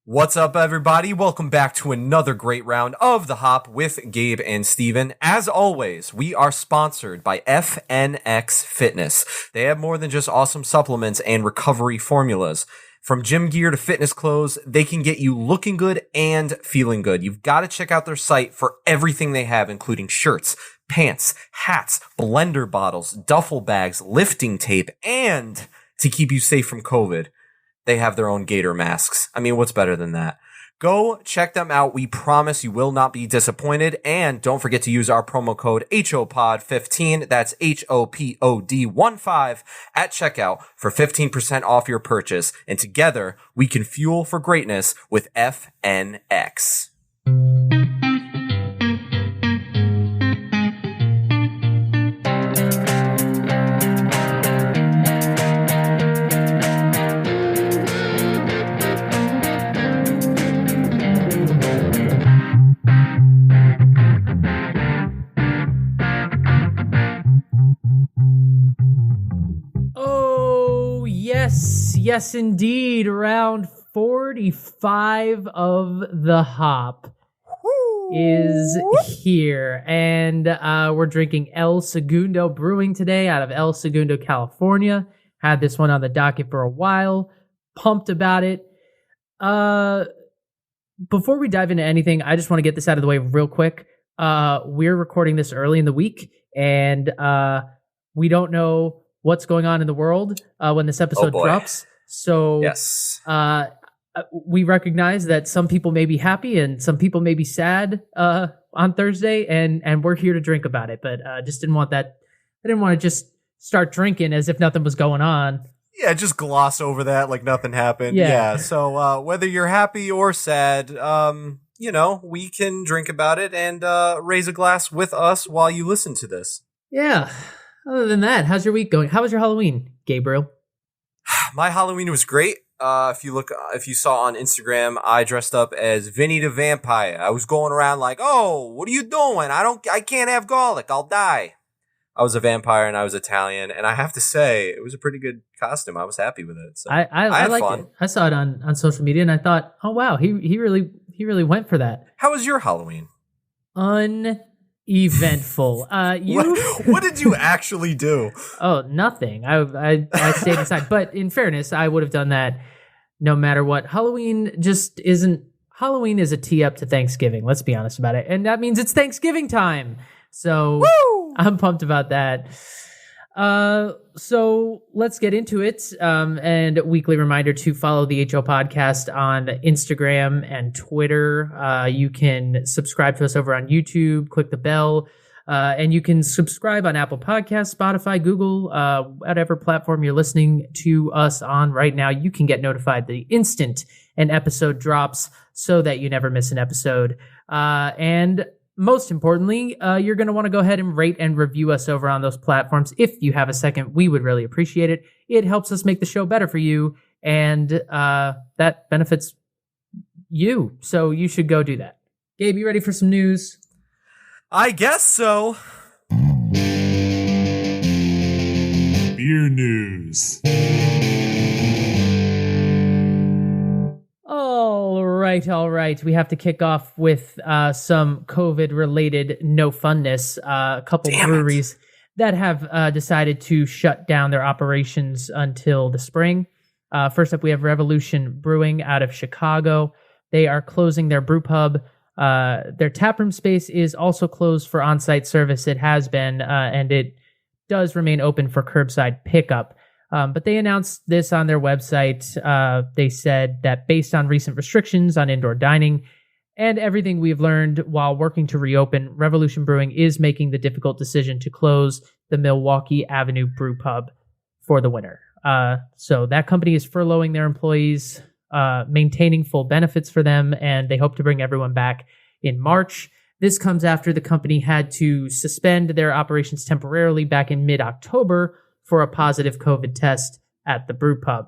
What's up, everybody? Welcome back to another great round of The Hop with Gabe and Steven. As always, we are sponsored by FNX Fitness. They have more than just awesome supplements and recovery formulas. From gym gear to fitness clothes, they can get you looking good and feeling good. You've got to check out their site for everything they have, including shirts, pants, hats, blender bottles, duffel bags, lifting tape, and to keep you safe from COVID, they have their own gator masks. I mean, what's better than that? Go check them out. We promise you will not be disappointed. And don't forget to use our promo code HOPOD15. That's HOPOD15 at checkout for 15% off your purchase. And together we can fuel for greatness with FNX. Yes, indeed. Round 45 of the Hop is here. And we're drinking El Segundo Brewing today out of El Segundo, California. Had this one on the docket for a while. Pumped about it. Before we dive into anything, I just want to get this out of the way real quick. We're recording this early in the week, and we don't know what's going on in the world when this episode drops. So yes, we recognize that some people may be happy and some people may be sad on Thursday, and we're here to drink about it. But just didn't want that. I didn't want to just start drinking as if nothing was going on. Yeah, just gloss over that like nothing happened. Yeah. So whether you're happy or sad, we can drink about it and raise a glass with us while you listen to this. Yeah. Other than that, how's your week going? How was your Halloween, Gabriel? My Halloween was great. If you saw on Instagram, I dressed up as Vinny the Vampire. I was going around like, "Oh, what are you doing? I can't have garlic. I'll die." I was a vampire and I was Italian, and I have to say, it was a pretty good costume. I was happy with it. So I had liked fun. It. I saw it on social media, and I thought, "Oh wow, he really went for that." How was your Halloween? Eventful. What did you actually do? Oh, nothing. I stayed inside. But in fairness, I would have done that no matter what. Halloween just isn't. Halloween is a tee up to Thanksgiving. Let's be honest about it, and that means it's Thanksgiving time. So woo! I'm pumped about that. So let's get into it. And a weekly reminder to follow the HO Podcast on Instagram and Twitter. You can subscribe to us over on YouTube, click the bell, and you can subscribe on Apple Podcasts, Spotify, Google, whatever platform you're listening to us on right now. You can get notified the instant an episode drops so that you never miss an episode. And most importantly, you're going to want to go ahead and rate and review us over on those platforms. If you have a second, we would really appreciate it. It helps us make the show better for you, and that benefits you. So you should go do that. Gabe, you ready for some news? I guess so. Beer news. All right. We have to kick off with some COVID-related no funness. A couple breweries that have decided to shut down their operations until the spring. First up, we have Revolution Brewing out of Chicago. They are closing their brew pub. Their taproom space is also closed for on-site service. It has been, and it does remain open for curbside pickup. But they announced this on their website. They said that based on recent restrictions on indoor dining and everything we've learned while working to reopen, Revolution Brewing is making the difficult decision to close the Milwaukee Avenue Brew Pub for the winter. So that company is furloughing their employees, maintaining full benefits for them, and they hope to bring everyone back in March. This comes after the company had to suspend their operations temporarily back in mid-October for a positive COVID test at the brew pub.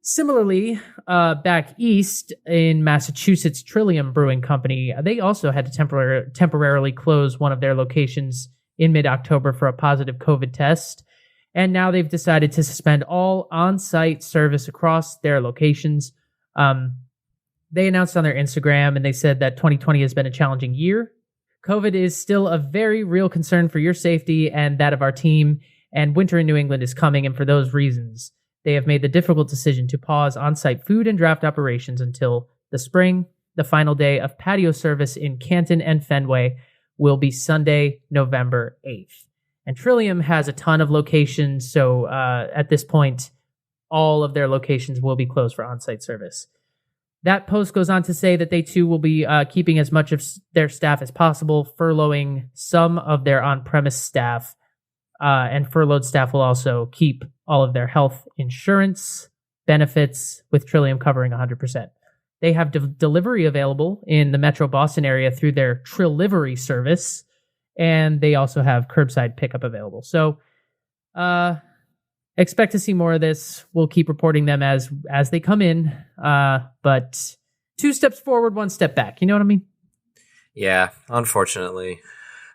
Similarly, back east in Massachusetts, Trillium Brewing Company, they also had to temporarily close one of their locations in mid-October for a positive COVID test. And now they've decided to suspend all on-site service across their locations. they announced on their Instagram, and they said that 2020 has been a challenging year. COVID is still a very real concern for your safety and that of our team, and winter in New England is coming, and for those reasons, they have made the difficult decision to pause on-site food and draft operations until the spring. The final day of patio service in Canton and Fenway will be Sunday, November 8th. And Trillium has a ton of locations, so at this point, all of their locations will be closed for on-site service. That post goes on to say that they too will be keeping as much of their staff as possible, furloughing some of their on-premise staff, and furloughed staff will also keep all of their health insurance benefits, with Trillium covering 100%. They have delivery available in the Metro Boston area through their Trillivery service, and they also have curbside pickup available. So expect to see more of this. We'll keep reporting them as they come in, but 2 steps forward, 1 step back. You know what I mean? Yeah, unfortunately.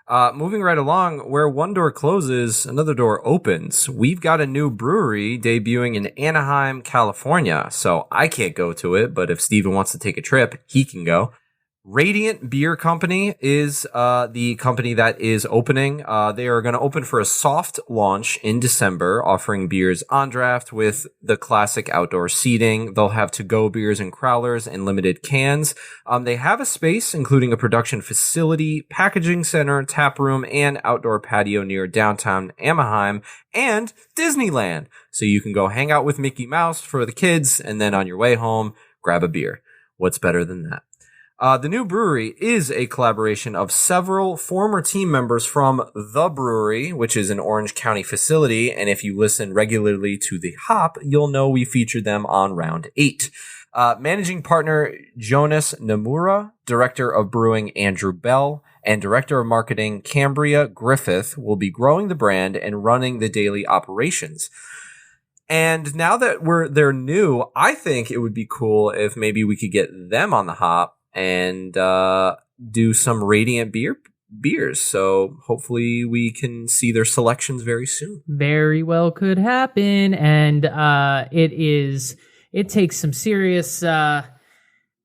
Moving right along, where one door closes, another door opens. We've got a new brewery debuting in Anaheim, California. So I can't go to it, but if Steven wants to take a trip, he can go. Radiant Beer Company is the company that is opening. They are going to open for a soft launch in December, offering beers on draft with the classic outdoor seating. They'll have to-go beers and crowlers and limited cans. They have a space, including a production facility, packaging center, tap room, and outdoor patio near downtown Anaheim and Disneyland. So you can go hang out with Mickey Mouse for the kids, and then on your way home, grab a beer. What's better than that? The new brewery is a collaboration of several former team members from The Brewery, which is an Orange County facility. And if you listen regularly to The Hop, you'll know we featured them on round 8. Managing partner Jonas Nomura, director of brewing Andrew Bell, and director of marketing Cambria Griffith will be growing the brand and running the daily operations. And now that they're new, I think it would be cool if maybe we could get them on the hop and do some Radiant beers. So hopefully we can see their selections very soon. Very well could happen. And it takes some serious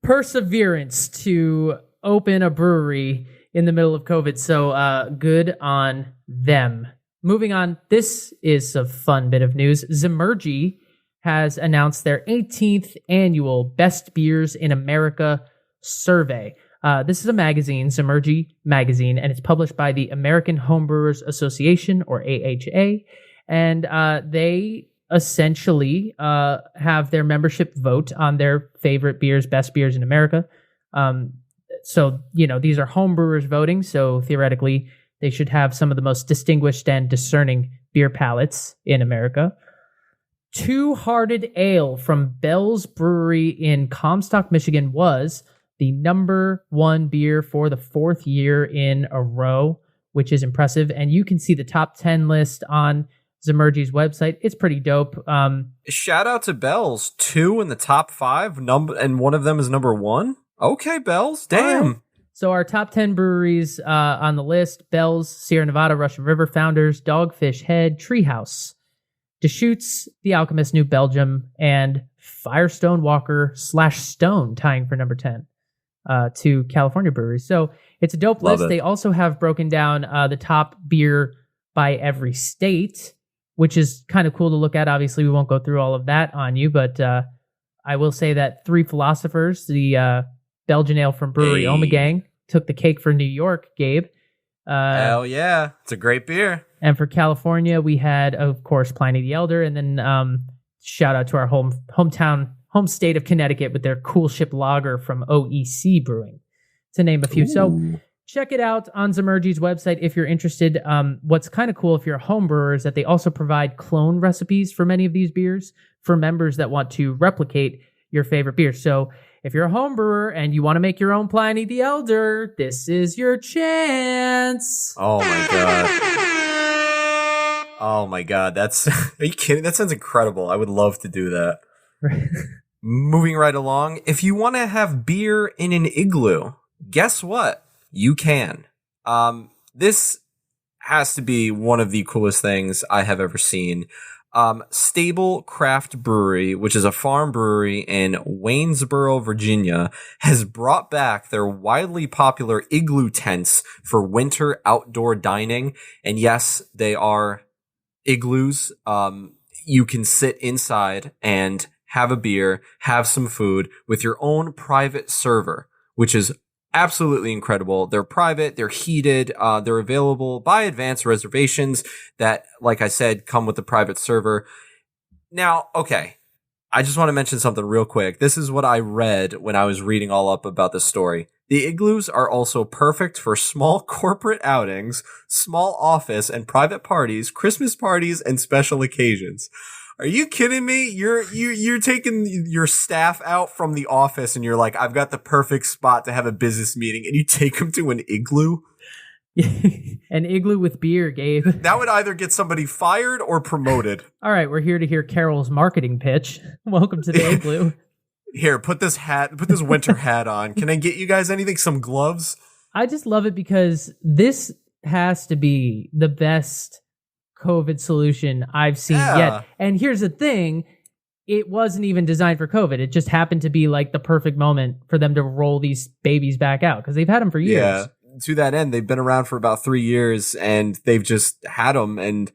perseverance to open a brewery in the middle of COVID. So good on them. Moving on, this is a fun bit of news. Zymurgy has announced their 18th annual Best Beers in America survey. This is a magazine, Zymurgy Magazine, and it's published by the American Homebrewers Association, or AHA, and they essentially have their membership vote on their favorite beers, best beers in America. So, these are homebrewers voting, so theoretically they should have some of the most distinguished and discerning beer palates in America. Two Hearted Ale from Bell's Brewery in Comstock, Michigan was the number 1 beer for the 4th year in a row, which is impressive. And you can see the top 10 list on Zymurgy's website. It's pretty dope. Shout out to Bell's, 2 in the top 5, and one of them is number 1. Okay, Bell's, damn. So our top 10 breweries on the list: Bell's, Sierra Nevada, Russian River, Founders, Dogfish Head, Treehouse, Deschutes, The Alchemist, New Belgium, and Firestone Walker / Stone tying for number 10. To California breweries. So it's a dope list. They also have broken down the top beer by every state, which is kind of cool to look at. Obviously, we won't go through all of that on you, but I will say that Three Philosophers, the Belgian ale from Brewery Omegang, took the cake for New York, Gabe. Hell yeah. It's a great beer. And for California, we had, of course, Pliny the Elder, and then shout out to our home state of Connecticut with their Cool Ship Lager from OEC Brewing, to name a few. Ooh. So check it out on Zymurgy's website if you're interested. What's kind of cool if you're a home brewer is that they also provide clone recipes for many of these beers for members that want to replicate your favorite beer. So if you're a home brewer and you want to make your own Pliny the Elder, this is your chance. Oh my God. Oh my God. Are you kidding? That sounds incredible. I would love to do that. Moving right along, if you want to have beer in an igloo, guess what? You can. This has to be one of the coolest things I have ever seen. Stable Craft Brewery, which is a farm brewery in Waynesboro, Virginia, has brought back their widely popular igloo tents for winter outdoor dining. And yes, they are igloos. You can sit inside and have a beer, have some food with your own private server, which is absolutely incredible. They're private, they're heated, they're available by advance reservations that, like I said, come with the private server. Now, okay, I just want to mention something real quick. This is what I read when I was reading all up about this story. The igloos are also perfect for small corporate outings, small office and private parties, Christmas parties, and special occasions. Are you kidding me? You're taking your staff out from the office and you're like, I've got the perfect spot to have a business meeting, and you take them to an igloo? An igloo with beer, Gabe. That would either get somebody fired or promoted. All right, we're here to hear Carol's marketing pitch. Welcome to the igloo. Here, put this winter hat on. Can I get you guys anything? Some gloves? I just love it because this has to be the best COVID solution I've seen yet. And here's the thing, it wasn't even designed for COVID. It just happened to be like the perfect moment for them to roll these babies back out because they've had them for years. Yeah, to that end, they've been around for about 3 years and they've just had them, and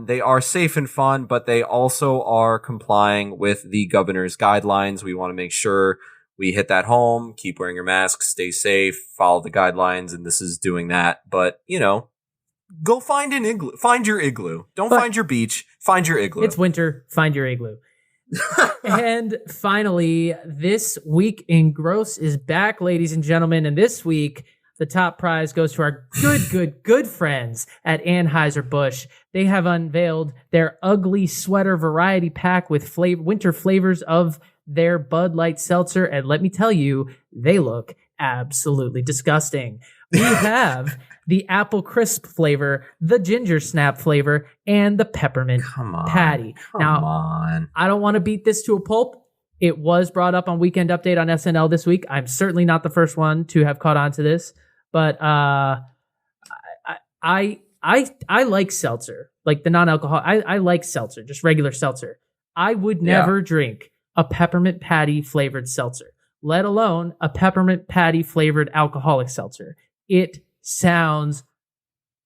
they are safe and fun, but they also are complying with the governor's guidelines. We want to make sure we hit that home, keep wearing your mask, stay safe, follow the guidelines, and this is doing that. But, you know, go find an igloo. Find your igloo. Don't find your beach. Find your igloo. It's winter. Find your igloo. And finally, This Week in Gross is back, ladies and gentlemen. And this week, the top prize goes to our good friends at Anheuser-Busch. They have unveiled their ugly sweater variety pack with winter flavors of their Bud Light Seltzer. And let me tell you, they look absolutely disgusting. We have the apple crisp flavor, the ginger snap flavor, and the peppermint patty. Now, I don't want to beat this to a pulp. It was brought up on Weekend Update on SNL this week. I'm certainly not the first one to have caught on to this, but I like seltzer, like the non-alcoholic. I like seltzer, just regular seltzer. I would never drink a peppermint patty flavored seltzer, let alone a peppermint patty flavored alcoholic seltzer. It sounds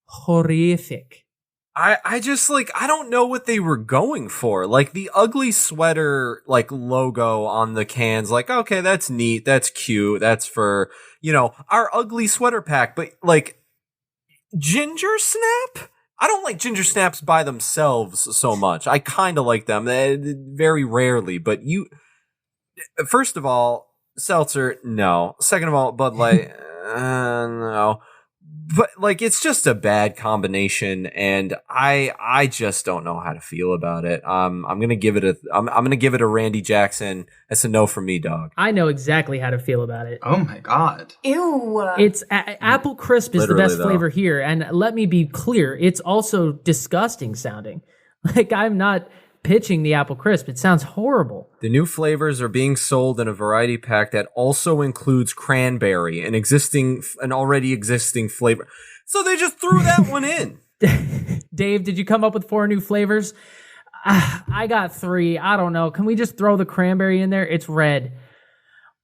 horrific. I just, like, I don't know what they were going for. Like, the ugly sweater, like, logo on the cans, like, okay, that's neat, that's cute, that's for, you know, our ugly sweater pack. But, like, ginger snap? I don't like ginger snaps by themselves so much. I kind of like them very rarely. But first of all, seltzer, no. Second of all, Bud Light, no. But, like, it's just a bad combination, and I just don't know how to feel about it. I'm gonna give it a Randy Jackson. That's a no for me, dog. I know exactly how to feel about it. Oh my god! Ew! It's apple crisp is literally the best flavor here, and let me be clear, it's also disgusting sounding. Like, I'm not pitching the apple crisp. It sounds horrible. The new flavors are being sold in a variety pack that also includes cranberry, an already existing flavor. So they just threw that one in. Dave, did you come up with 4 new flavors? I got 3. I don't know. Can we just throw the cranberry in there? It's red.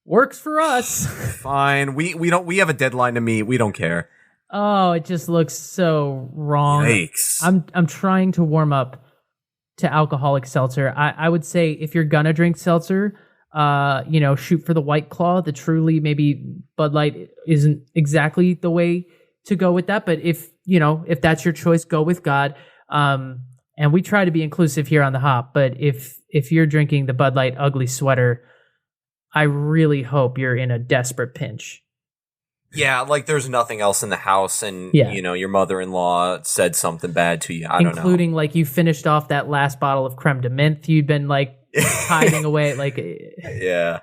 Works for us. Fine. We have a deadline to meet. We don't care. Oh, it just looks so wrong. Yikes. I'm trying to warm up to alcoholic seltzer. I would say if you're gonna drink seltzer, shoot for the White Claw. The truly, maybe Bud Light isn't exactly the way to go with that, but if that's your choice, go with God. And we try to be inclusive here on the Hop, but if you're drinking the Bud Light ugly sweater, I really hope you're in a desperate pinch. Yeah, like there's nothing else in the house, and your mother-in-law said something bad to you. I don't know. Including, like, you finished off that last bottle of creme de menthe you'd been, like, hiding away. Like, yeah.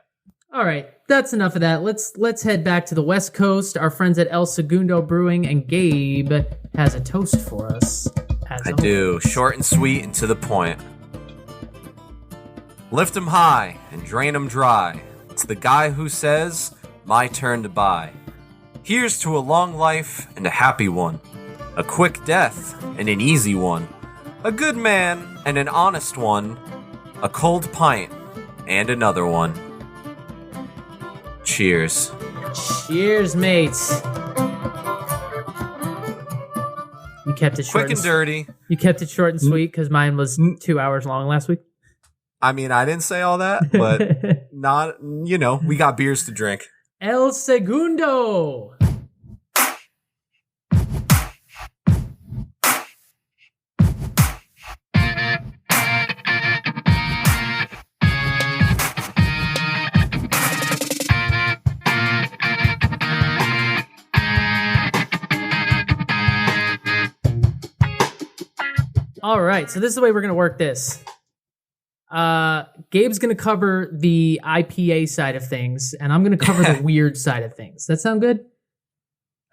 All right, that's enough of that. Let's head back to the West Coast. Our friends at El Segundo Brewing, and Gabe has a toast for us. I do. Short and sweet and to the point. Lift 'em high and drain 'em dry. It's the guy who says, my turn to buy. Here's to a long life and a happy one, a quick death and an easy one, a good man, and an honest one, a cold pint, and another one. Cheers. Cheers, mates. You kept it short Quick and dirty. You kept it short and sweet because mine was 2 hours long last week. I mean, I didn't say all that, but not, we got beers to drink. El Segundo. All right, so this is the way we're going to work this. Gabe's going to cover the IPA side of things, and I'm going to cover the weird side of things. That sound good?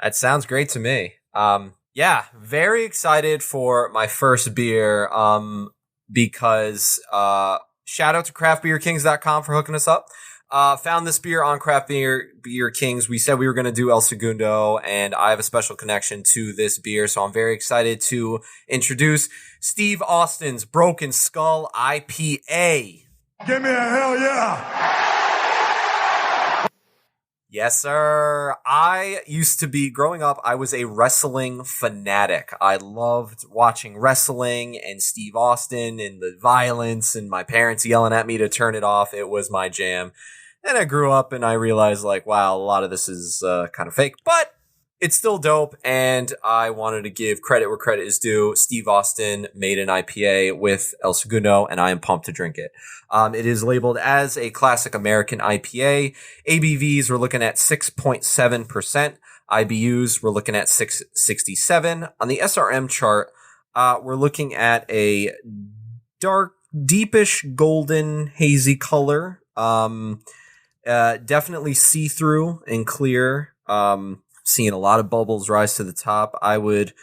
That sounds great to me. Yeah, very excited for my first beer because shout out to craftbeerkings.com for hooking us up. Found this beer on Craft Beer Kings. We said we were going to do El Segundo, and I have a special connection to this beer, so I'm very excited to introduce Steve Austin's Broken Skull IPA. Give me a hell yeah! Yes, sir. Growing up, I was a wrestling fanatic. I loved watching wrestling and Steve Austin and the violence and my parents yelling at me to turn it off. It was my jam. And I grew up and I realized, wow, a lot of this is kind of fake, but it's still dope. And I wanted to give credit where credit is due. Steve Austin made an IPA with El Segundo, and I am pumped to drink it. It is labeled as a classic American IPA. ABVs, we're looking at 6.7%. IBUs, we're looking at 667. On the SRM chart, we're looking at a dark, deepish golden hazy color. Definitely see-through and clear. Seeing a lot of bubbles rise to the top. I would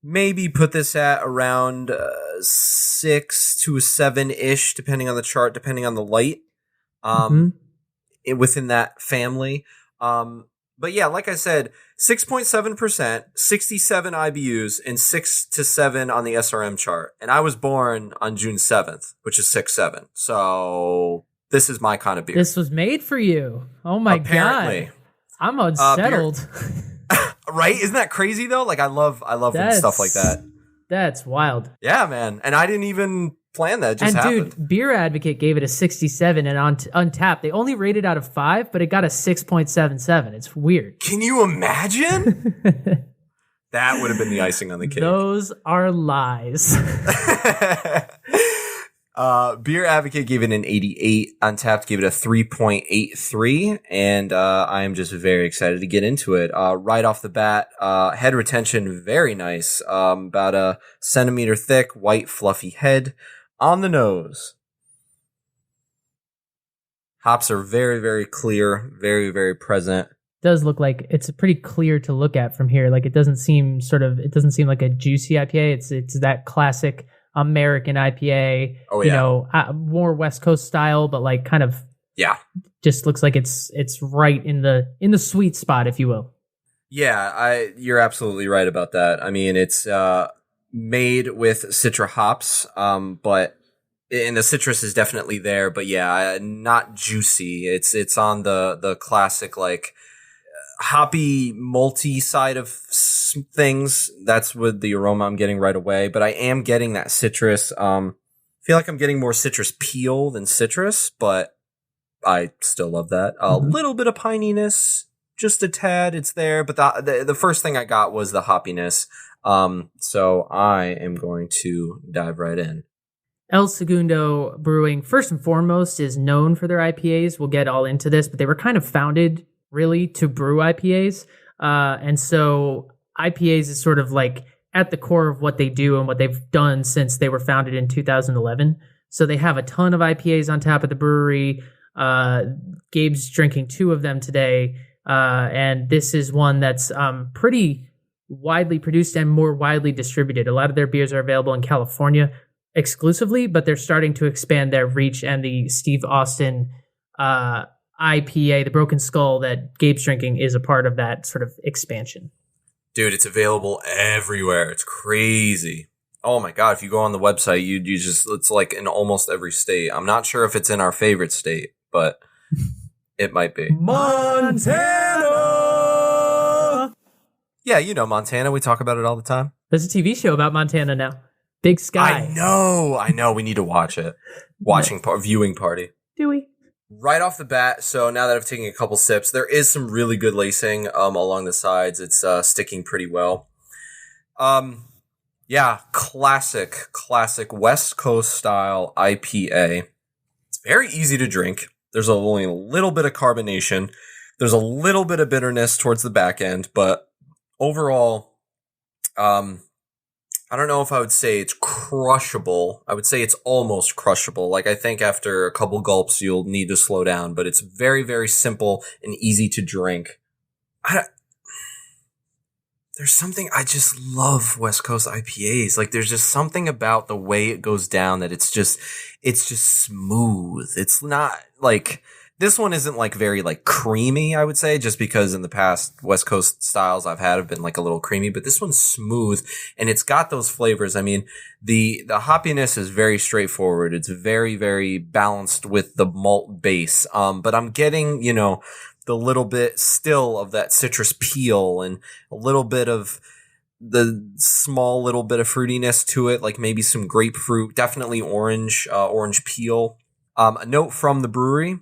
maybe put this at around 6 to 7-ish, depending on the chart, depending on the light, within that family. But yeah, like I said, 6.7%, 67 IBUs, and 6 to 7 on the SRM chart. And I was born on June 7th, which is 6-7. So this is my kind of beer. This was made for you. Oh my God. I'm unsettled. Right? Isn't that crazy though? I love when stuff like that. That's wild. Yeah, man. And I didn't even plan that. It just happened. Dude, Beer Advocate gave it a 67, and on Untappd, they only rated out of 5, but it got a 6.77. It's weird. Can you imagine? That would have been the icing on the cake. Those are lies. Beer Advocate gave it an 88. Untappd gave it a 3.83. And I am just very excited to get into it. Right off the bat, head retention, very nice. About a centimeter thick, white, fluffy head. On the nose, hops are very, very clear, very, very present. Does look like it's pretty clear to look at from here. It doesn't seem like a juicy IPA. It's that classic American IPA, oh, yeah. More West Coast style, but just looks like it's right in the sweet spot, if you will. Yeah, you're absolutely right about that. I mean, it's made with Citra hops, and the citrus is definitely there, but yeah, not juicy. It's on the classic hoppy malty side of things. That's with the aroma I'm getting right away, but I am getting that citrus. I feel like I'm getting more citrus peel than citrus, but I still love that. A little bit of pininess, just a tad. It's there, but the first thing I got was the hoppiness. So I am going to dive right in. El Segundo Brewing, first and foremost, is known for their IPAs. We'll get all into this, but they were kind of founded really to brew IPAs. And so IPAs is sort of at the core of what they do and what they've done since they were founded in 2011. So they have a ton of IPAs on tap at the brewery. Gabe's drinking 2 of them today. And this is one that's pretty widely produced and more widely distributed. A lot of their beers are available in California exclusively, but they're starting to expand their reach, and the Steve Austin IPA, the Broken Skull that Gabe's drinking, is a part of that sort of expansion. Dude, it's available everywhere. It's crazy. Oh my God. If you go on the website, you just, it's like in almost every state. I'm not sure if it's in our favorite state, but it might be. Montana! Yeah, you know Montana. We talk about it all the time. There's a TV show about Montana now. Big Sky. I know. We need to watch it. Viewing party. Do we? Right off the bat, so now that I've taken a couple sips, there is some really good lacing along the sides. It's sticking pretty well. Yeah, classic West Coast style IPA. It's very easy to drink. There's only a little bit of carbonation. There's a little bit of bitterness towards the back end, but overall, I don't know if I would say it's crushable. I would say it's almost crushable. Like, I think after a couple gulps, you'll need to slow down, but it's very, very simple and easy to drink. There's something, I just love West Coast IPAs. Like, there's just something about the way it goes down that it's just smooth. It's not like, this one isn't like very like creamy, I would say, just because in the past West Coast styles I've had have been like a little creamy, but this one's smooth and it's got those flavors. I mean, the hoppiness is very straightforward. It's very, very balanced with the malt base. But I'm getting, the little bit still of that citrus peel and a little bit of the small little bit of fruitiness to it, like maybe some grapefruit, definitely orange peel. A note from the brewery: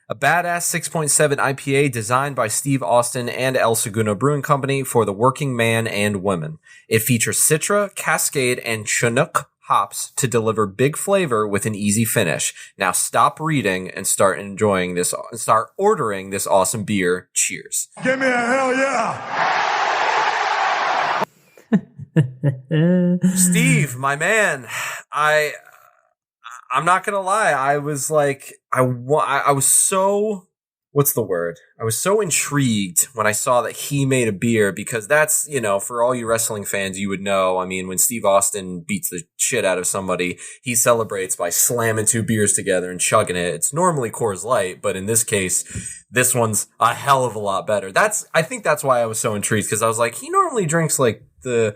a badass 6.7 IPA designed by Steve Austin and El Segundo Brewing Company for the working man and woman. It features Citra, Cascade, and Chinook hops to deliver big flavor with an easy finish. Now stop reading and start ordering this awesome beer. Cheers. Give me a hell yeah. Steve, my man, I'm not gonna lie. I was like, I was so, what's the word? I was so intrigued when I saw that he made a beer, because that's, for all you wrestling fans, you would know. I mean, when Steve Austin beats the shit out of somebody, he celebrates by slamming two beers together and chugging it. It's normally Coors Light, but in this case, this one's a hell of a lot better. I think that's why I was so intrigued, because I was like, he normally drinks like the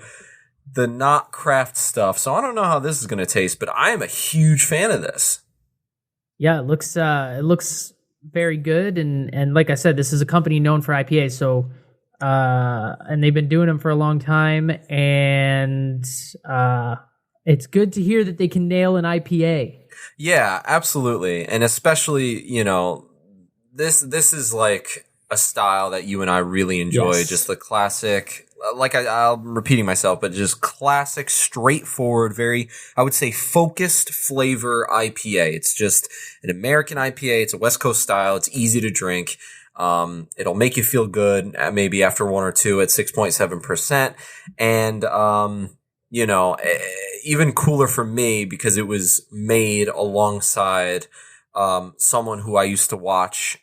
not craft stuff, so I don't know how this is going to taste, but I am a huge fan of this. Yeah, it looks very good, and like I said, this is a company known for IPAs, so and they've been doing them for a long time, and it's good to hear that they can nail an IPA. Yeah, absolutely, and especially this is like a style that you and I really enjoy. Yes. Just the classic. Like I'm repeating myself, but just classic, straightforward, very, I would say, focused flavor IPA. It's just an American IPA. It's a West Coast style. It's easy to drink. It'll make you feel good maybe after one or two at 6.7%. And, even cooler for me because it was made alongside someone who I used to watch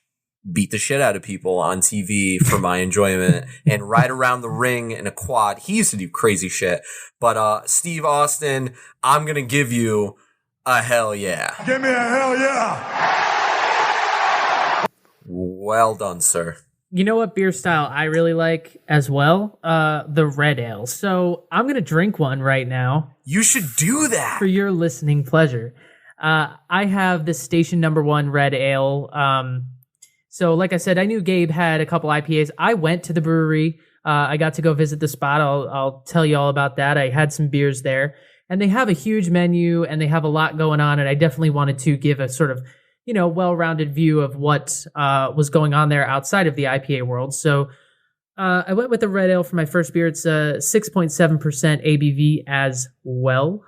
beat the shit out of people on TV for my enjoyment and ride around the ring in a quad. He used to do crazy shit. But Steve Austin, I'm going to give you a hell yeah. Give me a hell yeah. Well done, sir. You know what beer style I really like as well? The red ale. So I'm going to drink one right now. You should do that. For your listening pleasure. I have the Station Number 1 red ale. So like I said, I knew Gabe had a couple IPAs. I went to the brewery. I got to go visit the spot. I'll tell you all about that. I had some beers there, and they have a huge menu and they have a lot going on. And I definitely wanted to give a sort of, well-rounded view of what was going on there outside of the IPA world. So I went with the red ale for my first beer. It's 6.7% ABV as well.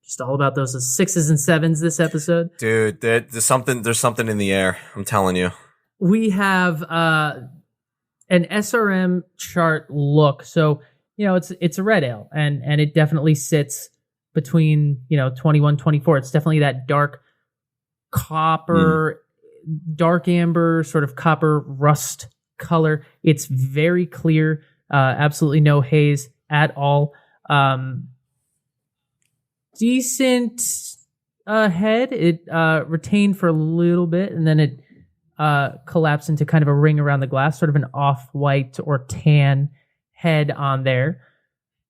Just all about those 6s and 7s this episode. Dude, there's something in the air. I'm telling you. We have an SRM chart look. So, it's a red ale and it definitely sits between, 21, 24. It's definitely that dark copper, dark amber, sort of copper rust color. It's very clear, absolutely no haze at all. Decent head. It retained for a little bit and then it collapsed into kind of a ring around the glass, sort of an off-white or tan head on there.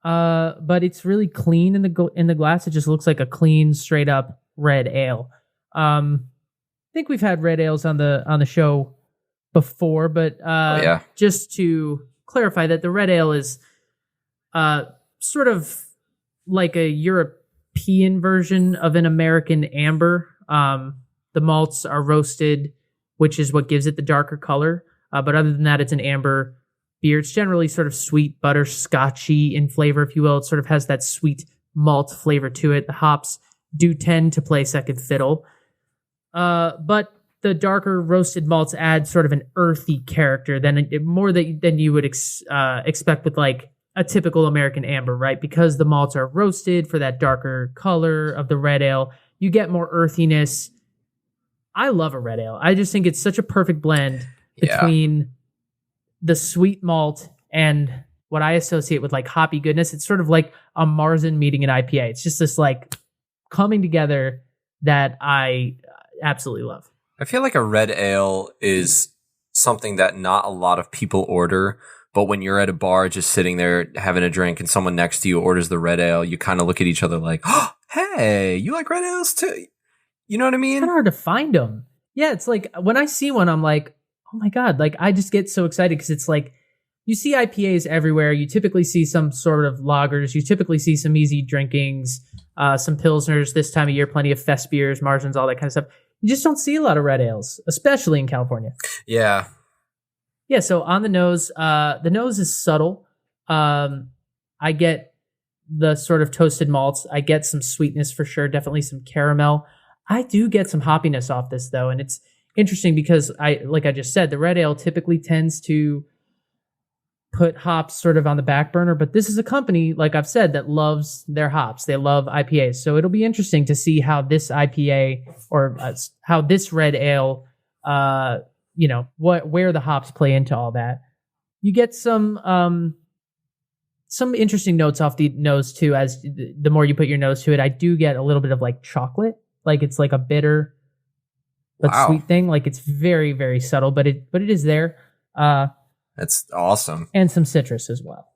but it's really clean in the glass. It just looks like a clean, straight up red ale. I think we've had red ales on the show before, but just to clarify that the red ale is sort of like a European version of an American amber. The malts are roasted, which is what gives it the darker color. But other than that, it's an amber beer. It's generally sort of sweet, butterscotchy in flavor, if you will. It sort of has that sweet malt flavor to it. The hops do tend to play second fiddle. But the darker roasted malts add sort of an earthy character than you would expect with like a typical American amber, right? Because the malts are roasted for that darker color of the red ale, you get more earthiness. I love a red ale. I just think it's such a perfect blend between the sweet malt and what I associate with like hoppy goodness. It's sort of like a Marzen meeting an IPA. It's just this like coming together that I absolutely love. I feel like a red ale is something that not a lot of people order, but when you're at a bar just sitting there having a drink and someone next to you orders the red ale, you kind of look at each other like, oh, hey, you like red ales too? You know what I mean? It's kind of hard to find them. Yeah, it's like when I see one, I'm like, oh my God. Like I just get so excited because it's like you see IPAs everywhere. You typically see some sort of lagers. You typically see some easy drinkings, some pilsners this time of year, plenty of fest beers, Marzens, all that kind of stuff. You just don't see a lot of red ales, especially in California. Yeah. Yeah, so on the nose is subtle. I get the sort of toasted malts. I get some sweetness for sure, definitely some caramel. I do get some hoppiness off this though, and it's interesting because like I just said, the red ale typically tends to put hops sort of on the back burner, but this is a company, like I've said, that loves their hops. They love IPAs. So it'll be interesting to see how this IPA or how this red ale, where the hops play into all that. You get some interesting notes off the nose too, as the more you put your nose to it. I do get a little bit of like chocolate, like it's like a bitter but sweet thing. Like it's very, very subtle, but it is there. That's awesome. And some citrus as well.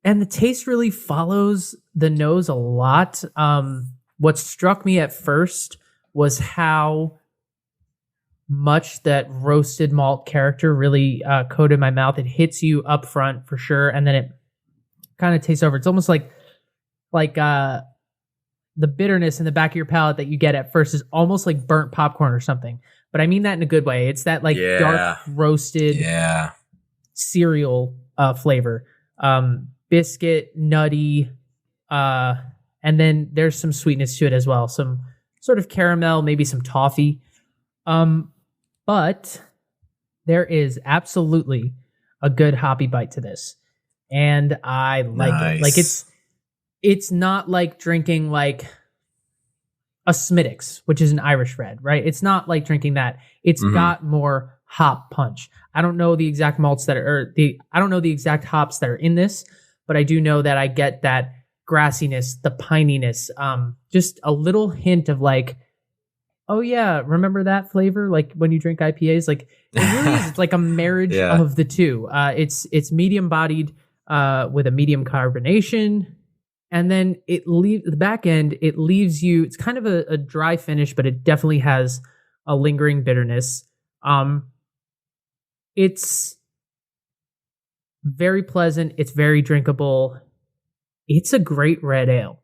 And the taste really follows the nose a lot. What struck me at first was how much that roasted malt character really coated my mouth. It hits you up front for sure, and then it kind of tastes over. It's almost like the bitterness in the back of your palate that you get at first is almost like burnt popcorn or something. But I mean that in a good way. It's that like dark roasted cereal flavor. Biscuit, nutty, and then there's some sweetness to it as well. Some sort of caramel, maybe some toffee. But there is absolutely a good hoppy bite to this. And I like it. Like it's not like drinking like a Smittix, which is an Irish red, right? It's not like drinking that. It's got more hop punch. I don't know the exact malts I don't know the exact hops that are in this, but I do know that I get that grassiness, the pininess, just a little hint of like, oh yeah, remember that flavor? Like when you drink IPAs, like it really is. It's like a marriage of the two. It's medium bodied, with a medium carbonation. And then the back end, it leaves you, it's kind of a dry finish, but it definitely has a lingering bitterness. It's very pleasant. It's very drinkable. It's a great red ale.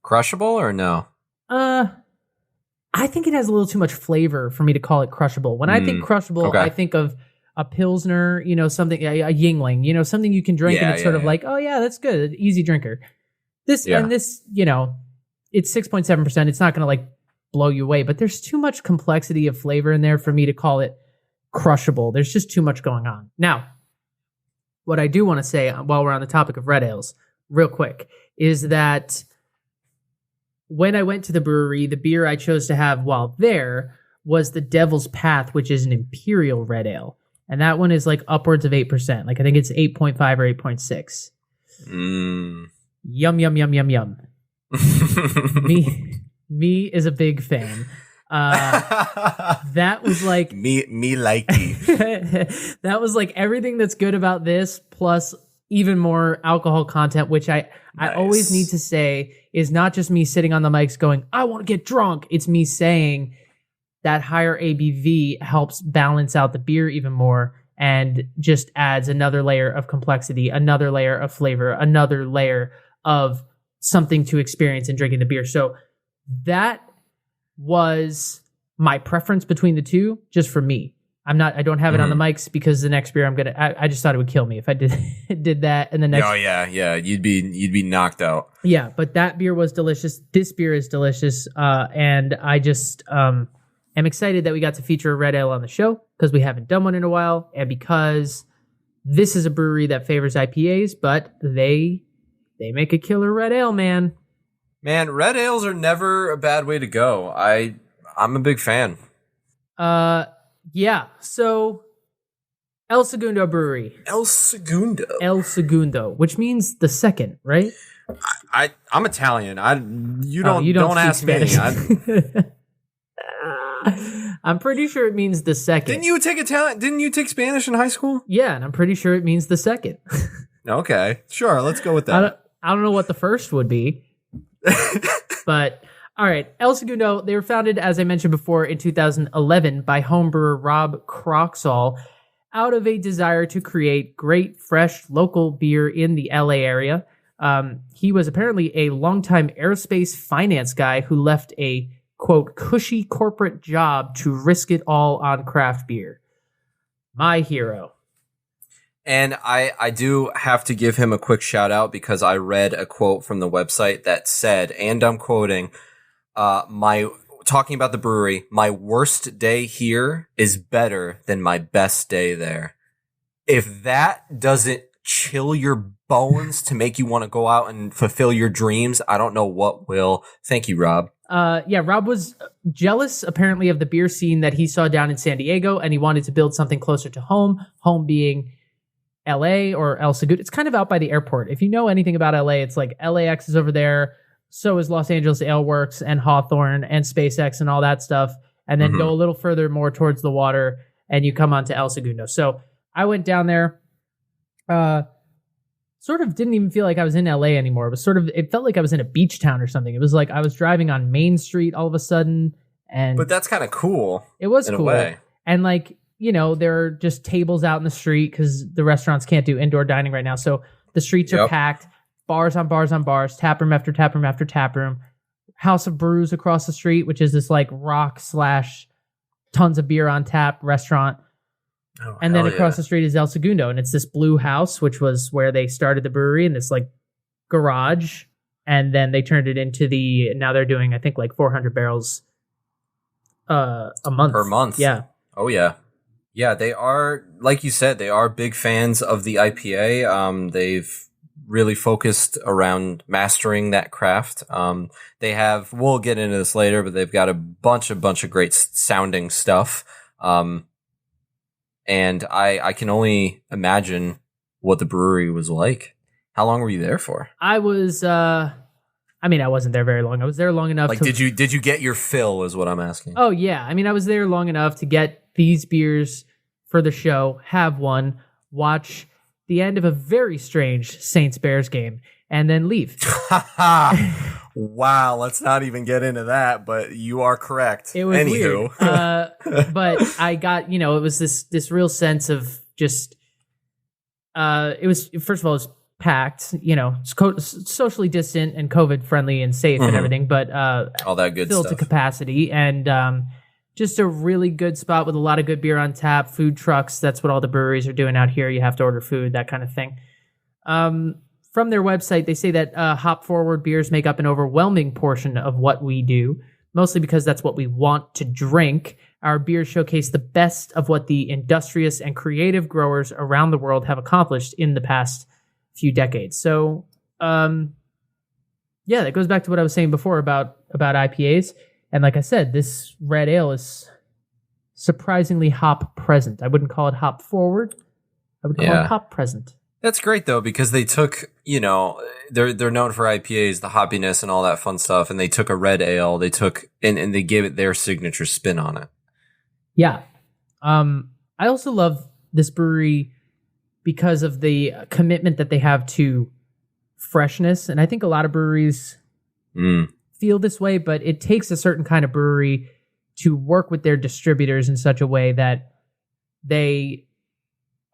Crushable or no? I think it has a little too much flavor for me to call it crushable. When I think crushable, I think of a Pilsner, something, a Yingling, something you can drink and it's sort of like, oh yeah, that's good. Easy drinker. And this, it's 6.7%. It's not going to like blow you away, but there's too much complexity of flavor in there for me to call it crushable. There's just too much going on. Now, what I do want to say while we're on the topic of red ales, real quick, is that when I went to the brewery, the beer I chose to have while there was the Devil's Path, which is an imperial red ale. And that one is like upwards of 8%. Like I think it's 8.5 or 8.6. Yum, yum, yum, yum, yum. Me is a big fan. That was like me likey. That was like everything that's good about this, plus even more alcohol content, which I always need to say is not just me sitting on the mics going, I want to get drunk. It's me saying that higher ABV helps balance out the beer even more and just adds another layer of complexity, another layer of flavor, another layer of something to experience in drinking the beer. So that was my preference between the two, just for me. I don't have it on the mics because the next beer I just thought it would kill me if I did that. And the next. Oh yeah. You'd be knocked out. Yeah. But that beer was delicious. This beer is delicious. And I just, am excited that we got to feature a red ale on the show because we haven't done one in a while. And because this is a brewery that favors IPAs, but they make a killer red ale, man. Man, red ales are never a bad way to go. I'm a big fan. Yeah. So El Segundo Brewery. El Segundo. El Segundo, which means the second, right? I'm Italian. You don't ask me. I'm pretty sure it means the second. Didn't you take Spanish in high school? Yeah, and I'm pretty sure it means the second. Okay, sure. Let's go with that. I don't know what the first would be. But all right, El Segundo, they were founded, as I mentioned before, in 2011 by homebrewer Rob Croxall out of a desire to create great, fresh, local beer in the LA area. He was apparently a longtime aerospace finance guy who left a, quote, cushy corporate job to risk it all on craft beer. My hero. And I do have to give him a quick shout out because I read a quote from the website that said, and I'm quoting, talking about the brewery, my worst day here is better than my best day there. If that doesn't chill your bones to make you want to go out and fulfill your dreams, I don't know what will. Thank you, Rob. Yeah, Rob was jealous apparently of the beer scene that he saw down in San Diego, and he wanted to build something closer to home being LA or El Segundo. It's kind of out by the airport. If you know anything about LA, it's like LAX is over there. So is Los Angeles Ale Works and Hawthorne and SpaceX and all that stuff. And then go a little further more towards the water and you come onto El Segundo. So I went down there, sort of didn't even feel like I was in LA anymore. It felt like I was in a beach town or something. It was like I was driving on Main Street all of a sudden. But that's kind of cool. It was in cool. a way. And like, you know, there are just tables out in the street because the restaurants can't do indoor dining right now. So the streets are packed, bars on bars on bars, tap room after tap room after tap room, House of Brews across the street, which is this like rock / tons of beer on tap restaurant. Oh, and then across the street is El Segundo. And it's this blue house, which was where they started the brewery in this like garage. And then they turned it into now they're doing, I think like 400 barrels a month. Per month. Yeah. Oh yeah. Yeah, they are, like you said, they are big fans of the IPA. They've really focused around mastering that craft. We'll get into this later, but they've got a bunch of great sounding stuff. And I can only imagine what the brewery was like. How long were you there for? I was, I wasn't there very long. I was there long enough. Like, did you get your fill is what I'm asking. Oh yeah. I mean, I was there long enough to get these beers for the show, have one, watch the end of a very strange Saints-Bears game, and then leave. Wow, let's not even get into that, but you are correct. It was weird. But I got, it was this real sense of just, it was, first of all, it was packed, it's socially distant and COVID friendly and safe and everything, but all that good filled stuff to capacity, and just a really good spot with a lot of good beer on tap, food trucks. That's what all the breweries are doing out here. You have to order food, that kind of thing. From their website, they say that hop-forward beers make up an overwhelming portion of what we do, mostly because that's what we want to drink. Our beers showcase the best of what the industrious and creative growers around the world have accomplished in the past few decades. So, that goes back to what I was saying before about IPAs. And like I said, this red ale is surprisingly hop present. I wouldn't call it hop forward. I would call it hop present. That's great though, because they took, they're known for IPAs, the hoppiness and all that fun stuff, and they took a red ale, and they gave it their signature spin on it. Yeah. I also love this brewery because of the commitment that they have to freshness. And I think a lot of breweries feel this way, but it takes a certain kind of brewery to work with their distributors in such a way that they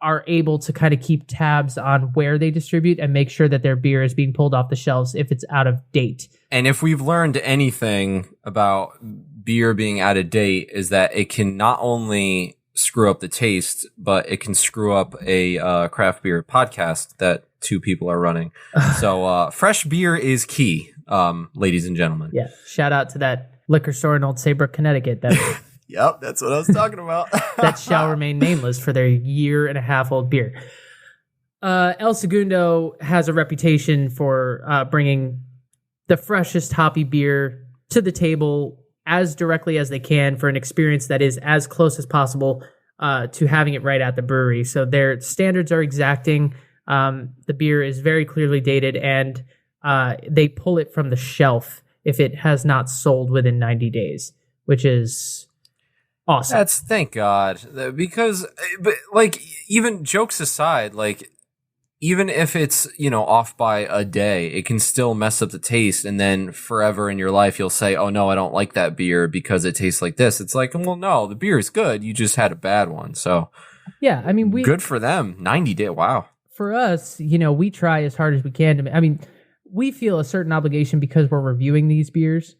are able to kind of keep tabs on where they distribute and make sure that their beer is being pulled off the shelves if it's out of date. And if we've learned anything about beer being out of date, is that it can not only screw up the taste, but it can screw up a craft beer podcast that two people are running. So fresh beer is key, ladies and gentlemen. Yeah. Shout out to that liquor store in Old Saybrook, Connecticut that Yep, that's what I was talking about. that shall remain nameless for their 1.5-year-old beer. El Segundo has a reputation for bringing the freshest hoppy beer to the table as directly as they can for an experience that is as close as possible to having it right at the brewery. So their standards are exacting. The beer is very clearly dated, and they pull it from the shelf if it has not sold within 90 days, which is awesome. That's thank God, because, but like, even jokes aside, like, even if it's, off by a day, it can still mess up the taste, and then forever in your life you'll say, oh no, I don't like that beer because it tastes like this. It's like, well, no, the beer is good, you just had a bad one. So yeah, I mean, good for them. 90 days, wow. For us, we try as hard as we can to, we feel a certain obligation because we're reviewing these beers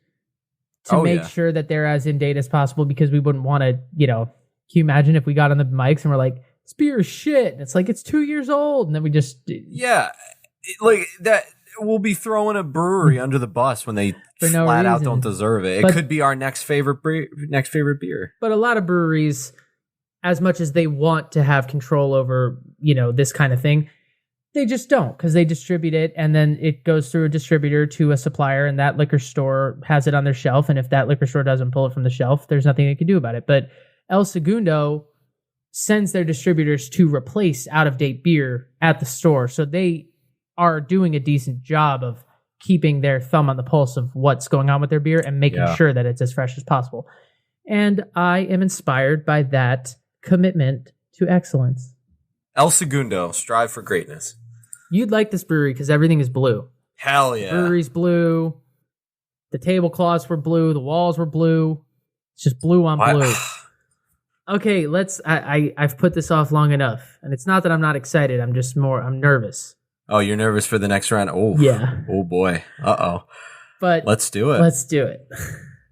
to make sure that they're as in date as possible, because we wouldn't want to, can you imagine if we got on the mics and we're like, this beer is shit, and it's like, it's 2 years old, and then we just... Yeah, like that, we'll be throwing a brewery under the bus when they flat out don't deserve it. It could be our next favorite beer. But a lot of breweries, as much as they want to have control over, this kind of thing, they just don't, because they distribute it, and then it goes through a distributor to a supplier, and that liquor store has it on their shelf, and if that liquor store doesn't pull it from the shelf, there's nothing they can do about it. But El Segundo sends their distributors to replace out-of-date beer at the store, so they are doing a decent job of keeping their thumb on the pulse of what's going on with their beer and making sure that it's as fresh as possible. And I am inspired by that commitment to excellence. El Segundo, strive for greatness. You'd like this brewery because everything is blue. Hell yeah. The brewery's blue. The tablecloths were blue. The walls were blue. It's just blue on blue. Okay, I've put this off long enough. And it's not that I'm not excited. I'm nervous. Oh, you're nervous for the next round? Oh, yeah. Oh, boy. Uh-oh. But let's do it. Let's do it.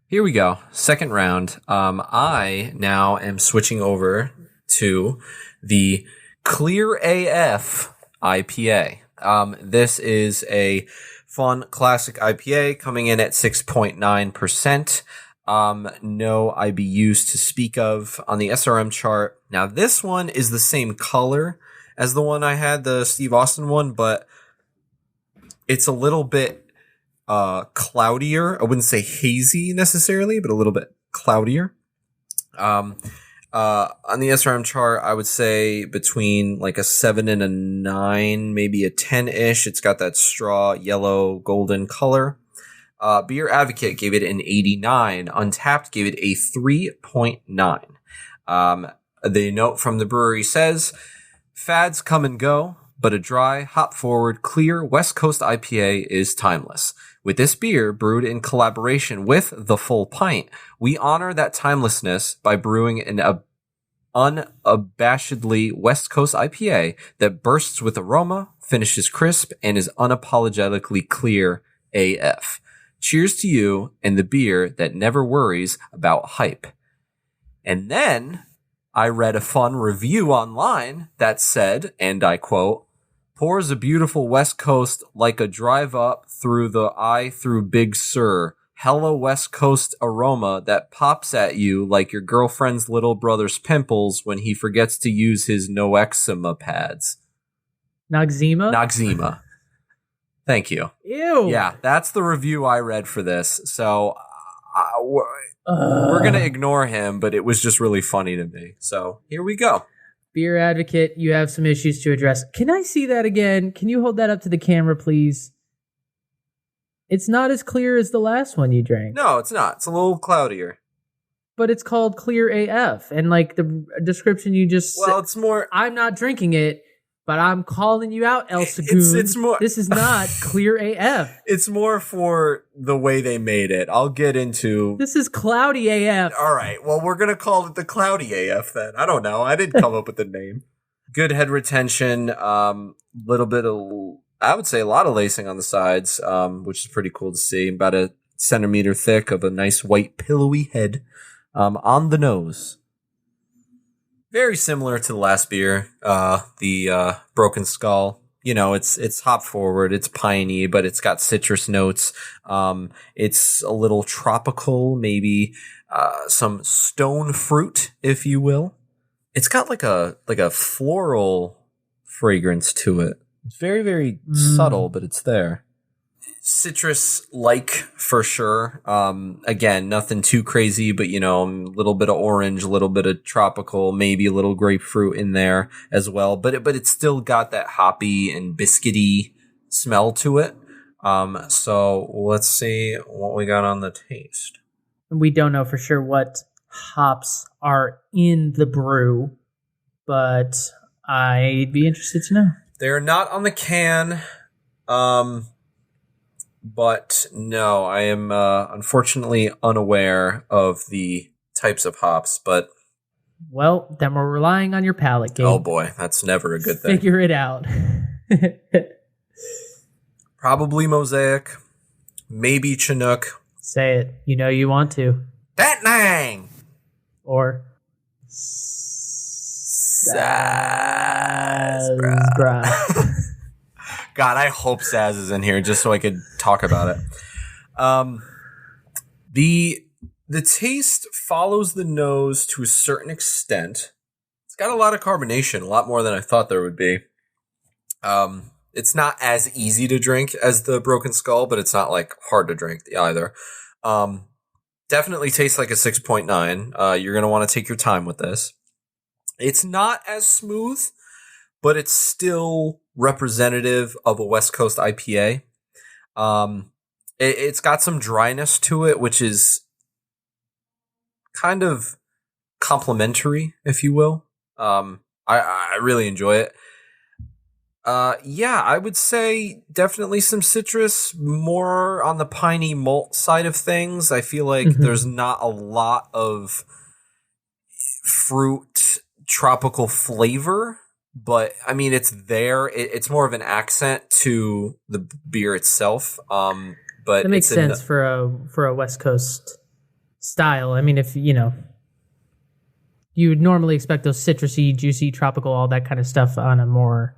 Here we go. Second round. I now am switching over to the Clear AF IPA. This is a fun classic IPA coming in at 6.9%. No IBUs to speak of on the SRM chart. Now this one is the same color as the one I had, the Steve Austin one, but it's a little bit cloudier. I wouldn't say hazy necessarily, but a little bit cloudier. On the SRM chart, I would say between like a 7 and a 9, maybe a 10-ish. It's got that straw yellow golden color. Beer Advocate gave it an 89. Untapped gave it a 3.9. The note from the brewery says, fads come and go, but a dry, hop-forward, clear West Coast IPA is timeless. With this beer, brewed in collaboration with The Full Pint, we honor that timelessness by brewing an unabashedly West Coast IPA that bursts with aroma, finishes crisp, and is unapologetically clear AF. Cheers to you and the beer that never worries about hype. And then I read a fun review online that said, and I quote, pours a beautiful West Coast like a drive up through the eye through Big Sur. Hella West Coast aroma that pops at you like your girlfriend's little brother's pimples when he forgets to use his no eczema pads. Noxema. Thank you. Ew. Yeah, that's the review I read for this. So we're going to ignore him, but it was just really funny to me. So here we go. Beer Advocate, you have some issues to address. Can I see that again? Can you hold that up to the camera, please? It's not as clear as the last one you drank. No, it's not. It's a little cloudier. But it's called Clear AF. And like the description you just Well, it's more... I'm not drinking it. But I'm calling you out, El Segundo. It's more. This is not clear AF. It's more for the way they made it. I'll get into. This is cloudy AF. All right. Well, we're gonna call it the cloudy AF then. I don't know. I didn't come up with the name. Good head retention. Little bit of, I would say, a lot of lacing on the sides, which is pretty cool to see. About a centimeter thick of a nice white pillowy head on the nose. Very similar to the last beer, the Broken Skull. You know, it's hop forward, it's piney, but it's got citrus notes. It's a little tropical, maybe some stone fruit, if you will. It's got like a floral fragrance to it. It's very, very subtle, but it's there. Citrus-like for sure. Again, nothing too crazy, but you know, a little bit of orange, a little bit of tropical, maybe a little grapefruit in there as well. But it's still got that hoppy and biscuity smell to it. So let's see what we got on the taste. We don't know for sure what hops are in the brew, but I'd be interested to know. They're not on the can. But no, I am unfortunately unaware of the types of hops, but... Well, then we're relying on your palate, Gabe. Oh boy, that's never a good thing. Figure it out. Probably Mosaic, maybe Chinook. Say it. You know you want to. That nang! Or... Sassbra. God, I hope Saz is in here just so I could talk about it. The taste follows the nose to a certain extent. It's got a lot of carbonation, a lot more than I thought there would be. It's not as easy to drink as the Broken Skull, but it's not like hard to drink either. Definitely tastes like a 6.9. You're going to want to take your time with this. It's not as smooth, but it's still representative of a West Coast IPA. It's got some dryness to it, which is kind of complimentary, if you will. I really enjoy it. I would say definitely some citrus, more on the piney malt side of things. I feel like there's not a lot of fruit tropical flavor. But I mean, it's there. It's more of an accent to the beer itself. But that makes sense for a West Coast style. I mean, if you know, you would normally expect those citrusy, juicy, tropical, all that kind of stuff on a more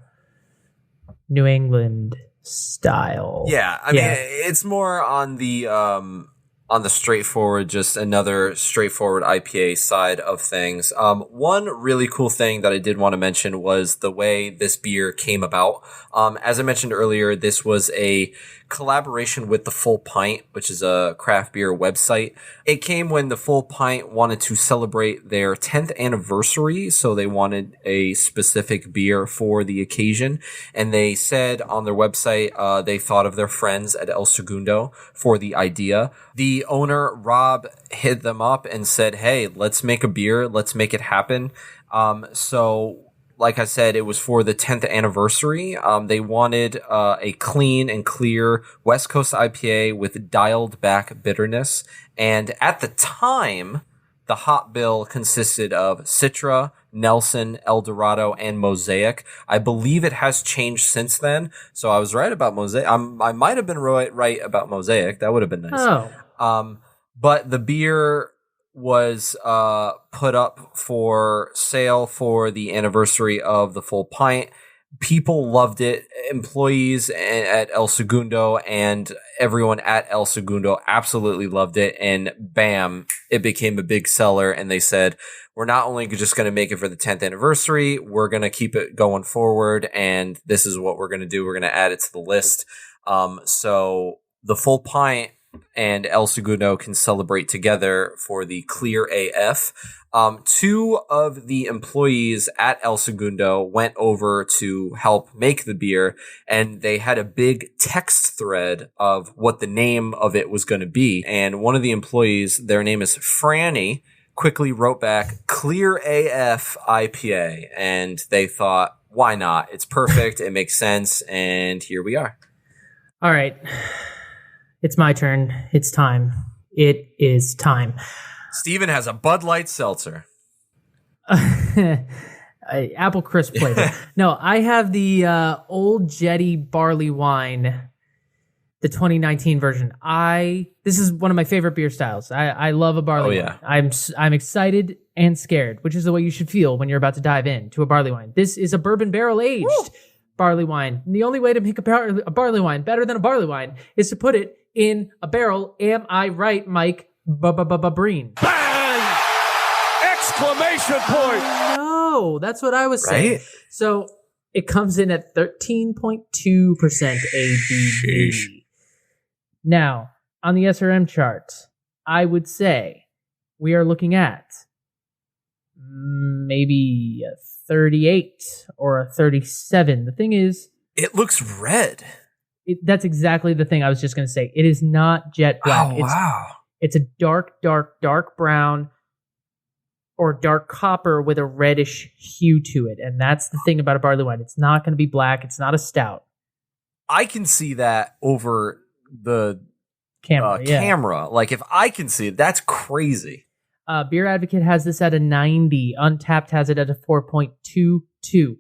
New England style. Yeah, I mean, it's more on the straightforward, just another straightforward IPA side of things. One really cool thing that I did want to mention was the way this beer came about. As I mentioned earlier, this was a collaboration with the Full Pint, which is a craft beer website. It came when the Full Pint wanted to celebrate their 10th anniversary, so they wanted a specific beer for the occasion. And they said on their website, they thought of their friends at El Segundo for the idea. The owner, Rob, hit them up and said, hey, let's make a beer. Let's make it happen. So like I said, it was for the 10th anniversary. They wanted a clean and clear West Coast IPA with dialed back bitterness. And at the time, the hop bill consisted of Citra, Nelson, El Dorado, and Mosaic. I believe it has changed since then. So I was right about Mosaic. I might have been right about Mosaic. That would have been nice. Oh. But the beer was put up for sale for the anniversary of the Full Pint. People loved it. Employees at El Segundo and everyone at El Segundo absolutely loved it. And bam, it became a big seller. And they said, we're not only just going to make it for the 10th anniversary, we're going to keep it going forward. And this is what we're going to do. We're going to add it to the list. So the Full Pint and El Segundo can celebrate together for the Clear AF. Two of the employees at El Segundo went over to help make the beer, and they had a big text thread of what the name of it was going to be. And one of the employees, their name is Franny, quickly wrote back Clear AF IPA. And they thought, Why not? It's perfect. It makes sense. And here we are. All right. It's my turn. It's time. It is time. Steven has a Bud Light seltzer. Apple crisp flavor. No, I have the old Jetty Barleywine, the 2019 version. This is one of my favorite beer styles. I love a barley wine. I'm excited and scared, which is the way you should feel when you're about to dive into a barley wine. This is a bourbon barrel aged barley wine. And the only way to make a barley wine better than a barley wine is to put it in a barrel. Am I right, Mike? Breen? Bang! Exclamation point! No, that's what I was saying. So it comes in at 13.2% ABV. Now, on the SRM chart, I would say we are looking at maybe a 38 or a 37. The thing is, it looks red. That's exactly the thing I was just going to say. It is not jet black. Oh, wow. It's a dark brown or dark copper with a reddish hue to it. And that's the thing about a barley wine. It's not going to be black. It's not a stout. I can see that over the camera. Like, if I can see it, that's crazy. Beer Advocate has this at a 90. Untapped has it at a 4.22.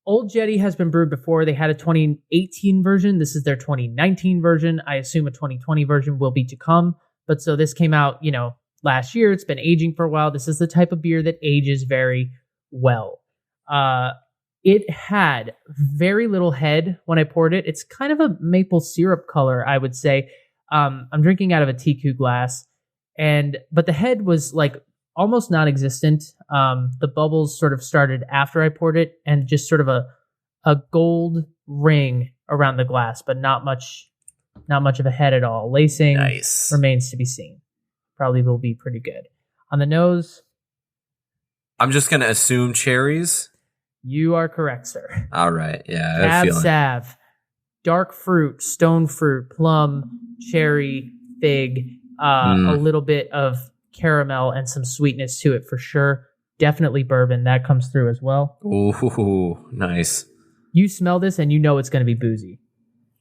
Old Jetty has been brewed before. They had a 2018 version. This is their 2019 version. I assume a 2020 version will be to come. But so this came out, last year. It's been aging for a while. This is the type of beer that ages very well. It had very little head when I poured it. It's kind of a maple syrup color, I would say. I'm drinking out of a TQ glass, but the head was like almost non-existent. The bubbles sort of started after I poured it, and just sort of a gold ring around the glass, but not much of a head at all. Lacing remains to be seen. Probably will be pretty good. On the nose, I'm just going to assume cherries. You are correct, sir. All right. Yeah. I have a feeling. Sav, dark fruit, stone fruit, plum, cherry, fig, a little bit of caramel and some sweetness to it for sure. Definitely bourbon. That comes through as well. Ooh, nice. You smell this and you know it's going to be boozy.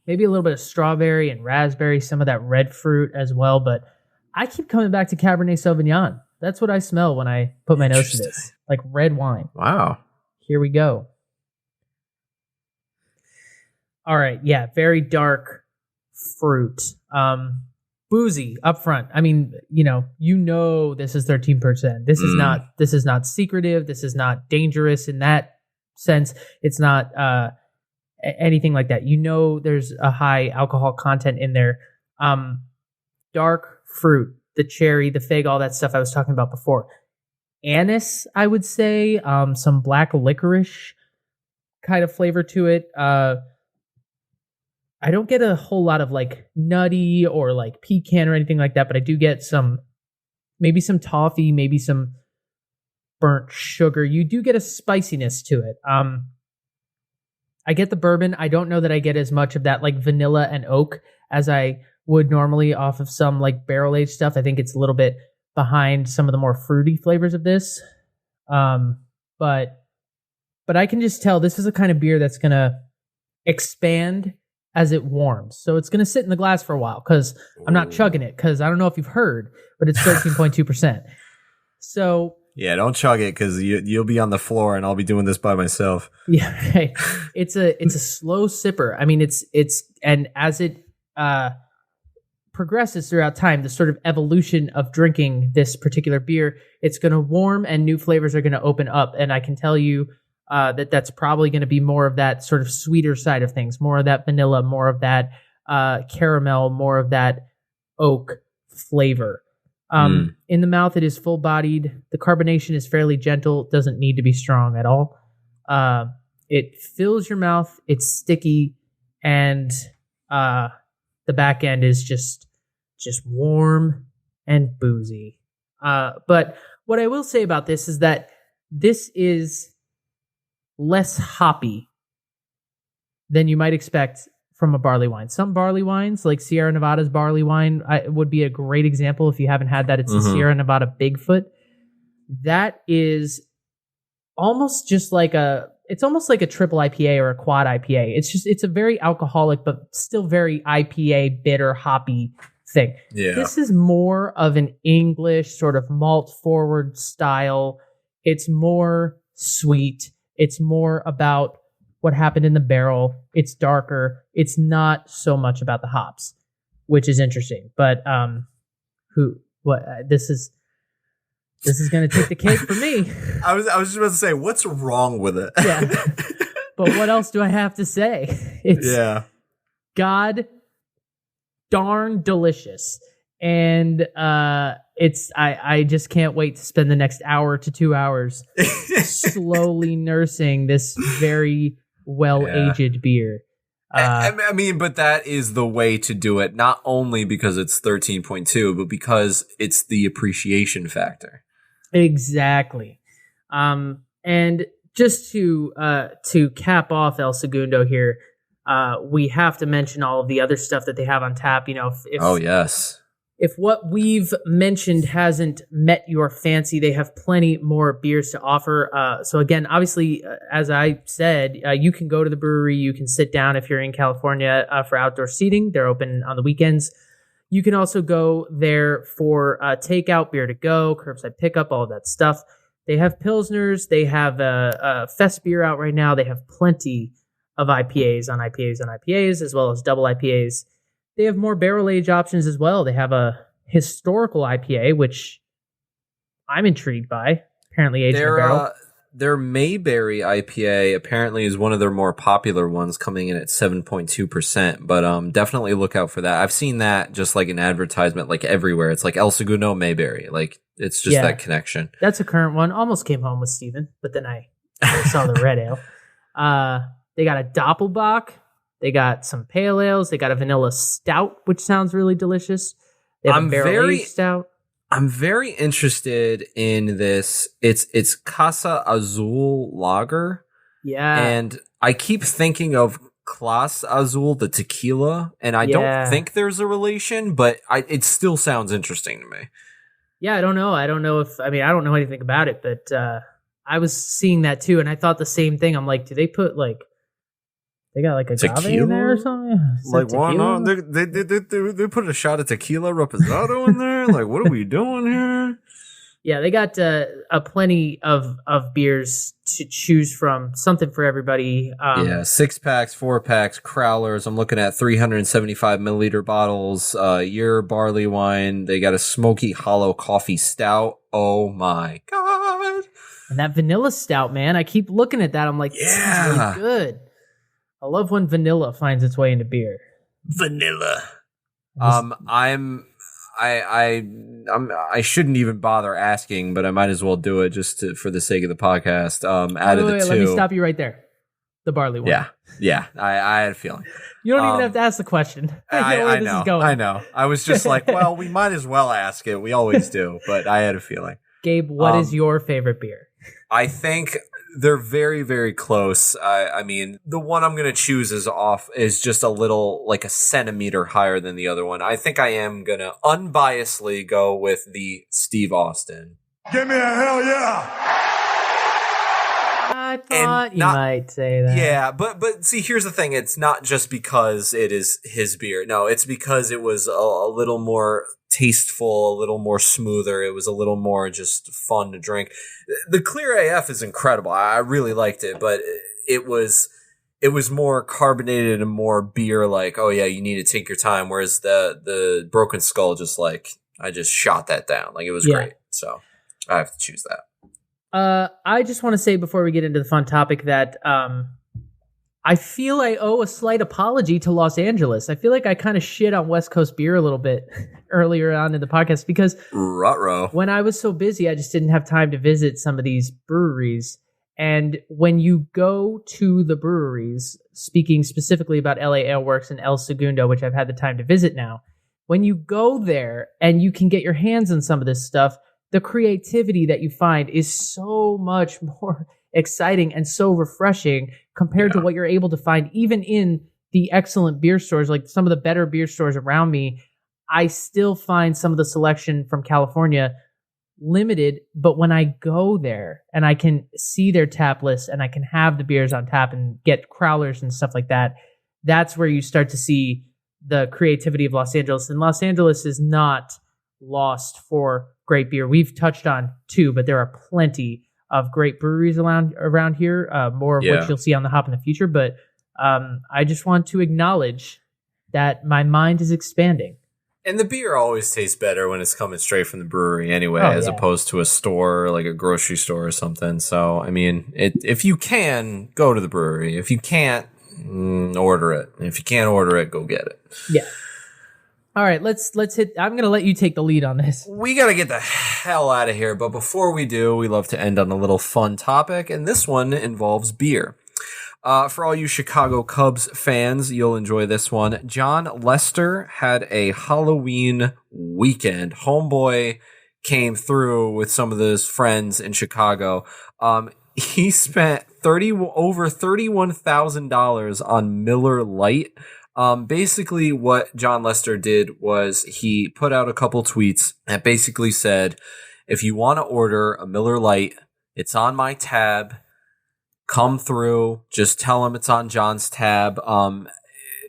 Maybe a little bit of strawberry and raspberry, some of that red fruit as well. But I keep coming back to Cabernet Sauvignon. That's what I smell when I put my nose to this. Like red wine. Wow. Here we go. All right. Yeah. Very dark fruit. Boozy up front. I mean, this is 13%. This is not secretive. This is not dangerous in that sense. It's not anything like that. There's a high alcohol content in there. Dark fruit, the cherry, the fig, all that stuff I was talking about before. Anise, I would say, some black licorice kind of flavor to it. I don't get a whole lot of like nutty or like pecan or anything like that, but I do get maybe some toffee, maybe some burnt sugar. You do get a spiciness to it. I get the bourbon. I don't know that I get as much of that like vanilla and oak as I would normally off of some like barrel aged stuff. I think it's a little bit behind some of the more fruity flavors of this. But I can just tell this is a kind of beer that's going to expand as it warms. So it's going to sit in the glass for a while because I'm not chugging it because I don't know if you've heard, but it's 13.2%. So yeah, don't chug it because you'll be on the floor and I'll be doing this by myself. Yeah, right. It's a slow sipper. I mean, and as it progresses throughout time, the sort of evolution of drinking this particular beer, it's going to warm and new flavors are going to open up. And I can tell you that's probably going to be more of that sort of sweeter side of things, more of that vanilla, more of that caramel, more of that oak flavor. In the mouth, it is full-bodied. The carbonation is fairly gentle. Doesn't need to be strong at all. It fills your mouth. It's sticky, and the back end is just warm and boozy. But what I will say about this is that this is less hoppy than you might expect from a barley wine. Some barley wines, like Sierra Nevada's barley wine, would be a great example. If you haven't had that, it's the Sierra Nevada Bigfoot. That is almost just like a it's almost like a triple IPA or a quad IPA. It's a very alcoholic, but still very IPA, bitter, hoppy thing. Yeah. This is more of an English sort of malt forward style. It's more sweet. It's more about what happened in the barrel. It's darker. It's not so much about the hops, which is interesting. But this is going to take the cake for me. I was just about to say, what's wrong with it? Yeah. But what else do I have to say? It's god darn delicious. And I just can't wait to spend the next hour to 2 hours slowly nursing this very well-aged beer. I mean, but that is the way to do it, not only because it's 13.2, but because it's the appreciation factor. Exactly. And just to cap off El Segundo here, we have to mention all of the other stuff that they have on tap. You know, if what we've mentioned hasn't met your fancy, they have plenty more beers to offer. So again, obviously, as I said, you can go to the brewery. You can sit down if you're in California for outdoor seating. They're open on the weekends. You can also go there for takeout, beer to go, curbside pickup, all of that stuff. They have Pilsners. They have a fest beer out right now. They have plenty of IPAs on IPAs on IPAs, as well as double IPAs. They have more barrel age options as well. They have a historical IPA, which I'm intrigued by. Apparently aged in a barrel. Their Mayberry IPA apparently is one of their more popular ones, coming in at 7.2%. But definitely look out for that. I've seen that just like an advertisement, like everywhere. It's like El Segundo Mayberry. Like it's just that connection. That's a current one. Almost came home with Steven, but then I saw the red ale. They got a Doppelbock. They got some pale ales. They got a vanilla stout, which sounds really delicious. They have a barrel-aged stout. I'm very interested in this. It's Casa Azul Lager. Yeah. And I keep thinking of Clase Azul, the tequila, and I don't think there's a relation, but it still sounds interesting to me. Yeah, I don't know. I don't know anything about it, but I was seeing that too, and I thought the same thing. I'm like, do they put they got like a agave in there or something? Like, why not? They put a shot of tequila reposado in there? Like, what are we doing here? Yeah, they got plenty of beers to choose from. Something for everybody. 6-packs, 4-packs, crowlers. I'm looking at 375 milliliter bottles. Your Barleywine. They got a smoky hollow coffee stout. Oh my God. And that vanilla stout, man. I keep looking at that. I'm like, this is really good. I love when vanilla finds its way into beer. Vanilla. I shouldn't even bother asking, but I might as well do it just for the sake of the podcast. Out of the two, let me stop you right there. The barley one. Yeah. I had a feeling. You don't even have to ask the question. I know. I was just like, well, we might as well ask it. We always do, but I had a feeling. Gabe, what is your favorite beer? I think they're very, very close. I mean, the one I'm going to choose is just a little, like a centimeter higher than the other one. I think I am going to unbiasedly go with the Steve Austin. Give me a hell yeah! I thought you might say that. Yeah, but see, here's the thing. It's not just because it is his beer. No, it's because it was a little more tasteful, a little more smoother. It was a little more just fun to drink. The Clear AF is incredible. I really liked it, but it was more carbonated and more beer like, oh yeah, you need to take your time. Whereas the Broken Skull, just like, I just shot that down. Like, it was great. So I have to choose that. I just want to say before we get into the fun topic that I feel I owe a slight apology to Los Angeles. I feel like I kind of shit on West Coast beer a little bit earlier on in the podcast because when I was so busy, I just didn't have time to visit some of these breweries. And when you go to the breweries, speaking specifically about LA Ale Works and El Segundo, which I've had the time to visit now, when you go there and you can get your hands on some of this stuff, the creativity that you find is so much more exciting and so refreshing compared to what you're able to find even in the excellent beer stores, like some of the better beer stores around me. I still find some of the selection from California limited, but when I go there and I can see their tap list and I can have the beers on tap and get crowlers and stuff like that, that's where you start to see the creativity of Los Angeles. And Los Angeles is not lost for great beer. We've touched on 2, but there are plenty of great breweries around here, more of which you'll see on the hop in the future. But I just want to acknowledge that my mind is expanding. And the beer always tastes better when it's coming straight from the brewery anyway, as opposed to a store, like a grocery store or something. So, I mean, if you can, go to the brewery. If you can't, order it. If you can't order it, go get it. Yeah. All right, let's hit. I'm going to let you take the lead on this. We got to get the hell out of here. But before we do, we love to end on a little fun topic. And this one involves beer. For all you Chicago Cubs fans, you'll enjoy this one. Jon Lester had a Halloween weekend. Homeboy came through with some of his friends in Chicago. He spent over $31,000 on Miller Lite. Basically what Jon Lester did was he put out a couple tweets that basically said, if you want to order a Miller Lite, it's on my tab. Come through. Just tell him it's on John's tab.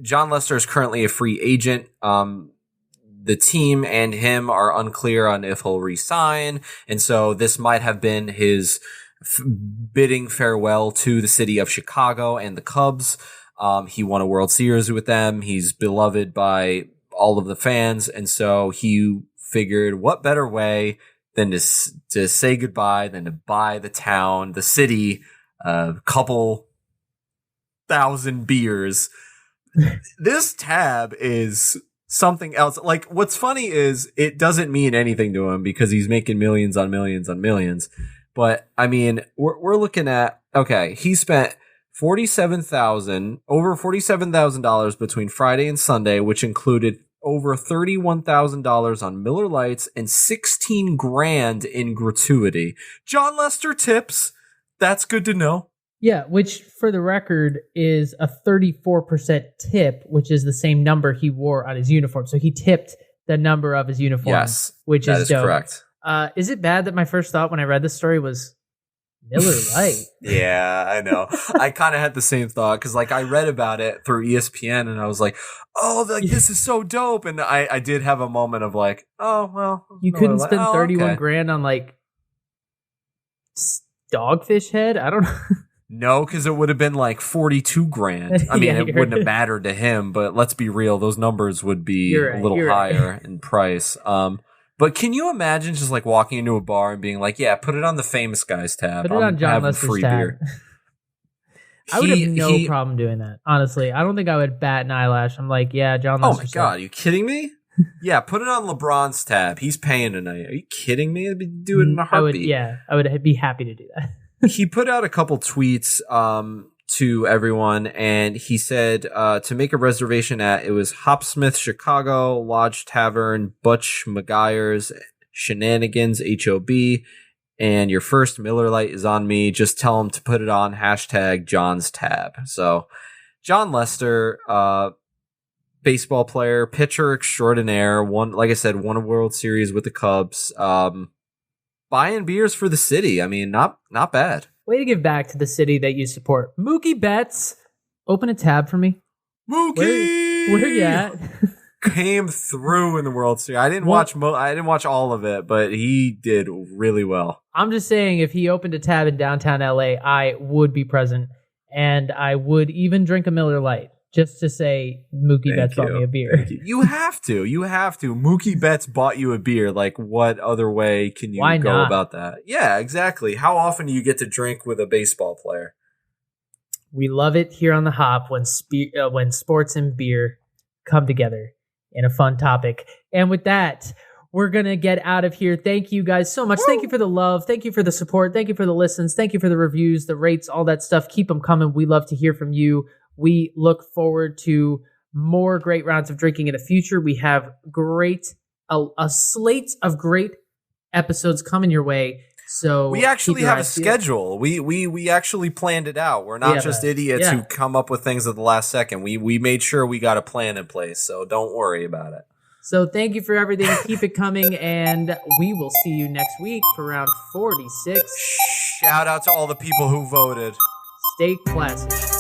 Jon Lester is currently a free agent. The team and him are unclear on if he'll resign. And so this might have been his bidding farewell to the city of Chicago and the Cubs. He won a World Series with them. He's beloved by all of the fans. And so he figured what better way than to say goodbye than to buy the town, the city, a couple thousand beers. This tab is something else. Like, what's funny is it doesn't mean anything to him because he's making millions on millions on millions. But I mean, we're looking at, okay, he spent over $47,000 between Friday and Sunday, which included over $31,000 on Miller Lites and $16,000 in gratuity. Jon Lester tips. That's good to know. Yeah, which for the record is a 34% tip, which is the same number he wore on his uniform. So he tipped the number of his uniform. Yes, which is dope. Correct. Is it bad that my first thought when I read this story was Miller Lite? Yeah, I know. I kind of had the same thought because, like, I read about it through ESPN and I was like, "Oh, like this is so dope!" And I did have a moment of like, "Oh, well, you couldn't spend $31,000 on like Dogfish Head." I don't know. No, because it would have been like $42,000. I mean, it wouldn't have mattered to him, but let's be real; those numbers would be a little higher in price. But can you imagine just like walking into a bar and being like, "Yeah, put it on the famous guy's tab. Put it on Jon Lester's free tab." Beer. I would have no problem doing that. Honestly, I don't think I would bat an eyelash. I'm like, yeah, Jon Lester. Oh my god, are you kidding me? Yeah, put it on LeBron's tab. He's paying tonight. Are you kidding me? I'd be doing it in a heartbeat. I would be happy to do that. He put out a couple tweets to everyone, and he said to make a reservation it was Hopsmith Chicago, Lodge Tavern, Butch McGuire's, Shenanigans, HOB, and your first Miller Lite is on me. Just tell him to put it on #John's tab. So Jon Lester, baseball player, pitcher extraordinaire, won a World Series with the Cubs. Buying beers for the city. I mean, not bad. Way to give back to the city that you support. Mookie Betts, open a tab for me. Mookie, where you at? Came through in the World Series. I didn't watch all of it, but he did really well. I'm just saying, if he opened a tab in downtown LA, I would be present, and I would even drink a Miller Lite. Just to say, Mookie Betts bought me a beer. You have to. Mookie Betts bought you a beer. Like, what other way can you go about that? Yeah, exactly. How often do you get to drink with a baseball player? We love it here on the Hop when sports and beer come together in a fun topic. And with that, we're going to get out of here. Thank you guys so much. Woo! Thank you for the love. Thank you for the support. Thank you for the listens. Thank you for the reviews, the rates, all that stuff. Keep them coming. We love to hear from you. We look forward to more great rounds of drinking in the future. We have a slate of great episodes coming your way. So we actually have a schedule. We actually planned it out. We're not just idiots who come up with things at the last second. We made sure we got a plan in place. So don't worry about it. So thank you for everything. Keep it coming, and we will see you next week for round 46. Shout out to all the people who voted. Stay classy.